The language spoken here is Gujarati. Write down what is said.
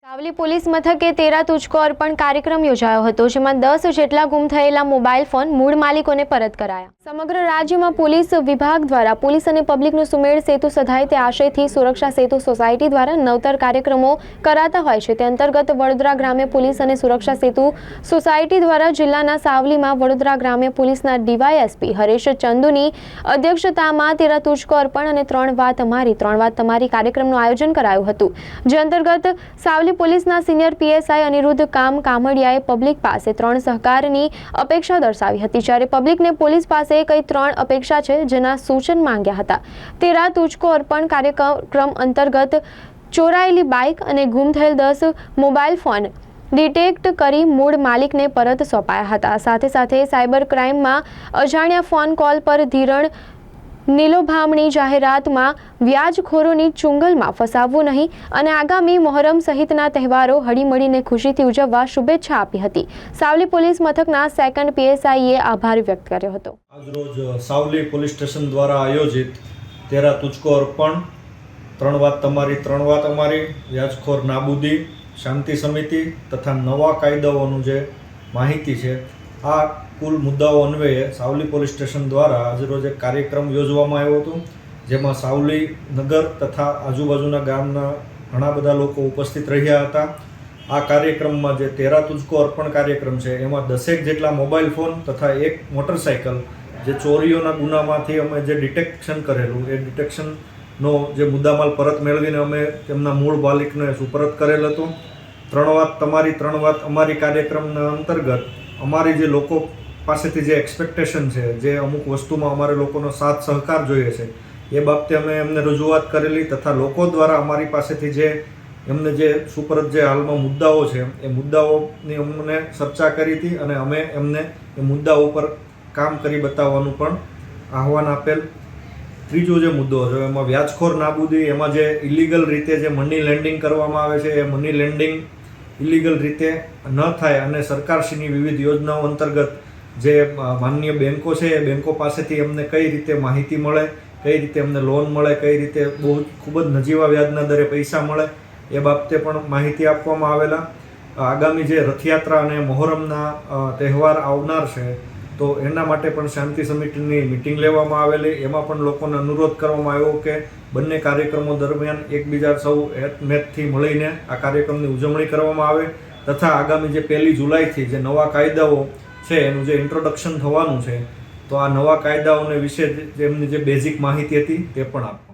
સાવલી પોલીસ મથકે તેરા તુજકો અર્પણ કાર્યક્રમ યોજાયો હતો, જેમાં 10 જેટલા ગુમ થયેલા મોબાઈલ ફોન મૂળ માલિકોને પરત કરાયા. સમગ્ર રાજ્યમાં પોલીસ વિભાગ દ્વારા પોલીસ અને પબ્લિકનો સુમેળ સેતુ સધાય તે આશયથી સુરક્ષા સેતુ સોસાયટી દ્વારા નવતર કાર્યક્રમો કરાતા હોય છે. તે અંતર્ગત વડોદરા ગ્રામ્ય પોલીસ અને સુરક્ષા સેતુ સોસાયટી દ્વારા જિલ્લાના સાવલીમાં વડોદરા ગ્રામ્ય પોલીસના ડીવાયએસપી હરેશ ચંદુની અધ્યક્ષતામાં તેરા તુજકો અર્પણ અને 3 વાત તમારી કાર્યક્રમનું આયોજન કરાયું હતું. જે અંતર્ગત સાવલી પોલીસના સિનિયર પીએસઆઈ અનિરુદ્ધ કામડિયાએ પબ્લિક પાસે 3 સહકારની અપેક્ષા દર્શાવી હતી, જ્યારે પબ્લિકને પોલીસ પાસે કઈ 3 અપેક્ષા છે જેના સૂચન માંગ્યા હતા. તેરા તુજકો અર્પણ કાર્યક્રમ અંતર્ગત ચોરાયેલી બાઇક અને ગુમ થયેલ 10 મોબાઈલ ફોન ડિટેક્ટ કરી મૂળ માલિકને પરત સોંપાયા હતા. સાથે સાયબર ક્રાઇમમાં અજાણ્યા ફોન કોલ પર ધિરાણ નીલોભામણી જાહેરાતમાં વ્યાજખોરોની ચુંગલમાં ફસાવવું નહીં અને આગામી મોહરમ સહિતના તહેવારો હળીમળીને ખુશીથી ઉજવવા શુભેચ્છા આપી હતી. સાવલી પોલીસ મથકના સેકન્ડ પીએસઆઈએ આભાર વ્યક્ત કર્યો હતો. આજરોજ સાવલી પોલીસ સ્ટેશન દ્વારા આયોજિત તેરા તુજકો અર્પણ, 3 વાત અમારી, વ્યાજખોર નાબૂદી, શાંતિ સમિતિ તથા નવા કાયદાઓનું જે માહિતી છે, આ કુલ મુદ્દાઓ અન્વયે સાવલી પોલીસ સ્ટેશન દ્વારા આજરોજ એક કાર્યક્રમ યોજવામાં આવ્યો હતો, જેમાં સાવલી નગર તથા આજુબાજુના ગામના ઘણા બધા લોકો ઉપસ્થિત રહ્યા હતા. આ કાર્યક્રમમાં જે તેરા તુજકો અર્પણ કાર્યક્રમ છે, એમાં 10 જેટલા મોબાઈલ ફોન તથા 1 મોટરસાઇકલ જે ચોરીઓના ગુનામાંથી અમે જે ડિટેક્શન કરેલું, એ ડિટેક્શનનો જે મુદ્દામાલ પરત મેળવીને અમે તેમના મૂળ માલિકને સુપરત કરેલ હતો. 3 વાત અમારી કાર્યક્રમના અંતર્ગત અમારી જે લોકો પાસેથી જે એક્સપેક્ટેશન છે, જે અમુક વસ્તુમાં અમારે લોકોનો સાથ સહકાર જોઈએ છે, એ બાબતે અમે એમને રજૂઆત કરેલી તથા લોકો દ્વારા અમારી પાસેથી જે એમને જે સુપરત જે હાલમાં મુદ્દાઓ છે, એ મુદ્દાઓની અમને ચર્ચા કરી હતી અને અમે એમને એ મુદ્દાઓ ઉપર કામ કરી બતાવવાનું પણ આહવાન આપેલ. ત્રીજો જે મુદ્દો છે, એમાં વ્યાજખોર નાબૂદી, એમાં જે ઇલીગલ રીતે જે મની લેન્ડિંગ કરવામાં આવે છે, એ મની લેન્ડિંગ ઇલીગલ રીતે ન થાય અને સરકારશ્રીની વિવિધ યોજનાઓ અંતર્ગત જે માનનીય બેન્કો છે, એ બેન્કો પાસેથી એમને કઈ રીતે માહિતી મળે, કઈ રીતે એમને લોન મળે, કઈ રીતે ખૂબ જ નજીવા વ્યાજના દરે પૈસા મળે, એ બાબતે પણ માહિતી આપવામાં આવેલા. આગામી જે રથયાત્રા અને મોહરમના તહેવાર આવનાર છે, તો એના માટે પણ શાંતિ સમિતિની મિટિંગ લેવામાં આવેલી. એમાં પણ લોકોને અનુરોધ કરવામાં આવ્યો કે બંને કાર્યક્રમો દરમિયાન એકબીજા સૌ હેતમેતથી મળીને આ કાર્યક્રમની ઉજવણી કરવામાં આવે તથા આગામી જે 1 જુલાઈથી જે નવા કાયદાઓ છે, એનું જે ઇન્ટ્રોડક્શન થવાનું છે, તો આ નવા કાયદાઓને વિશે જેમની જે બેઝિક માહિતી હતી તે પણ આપવા.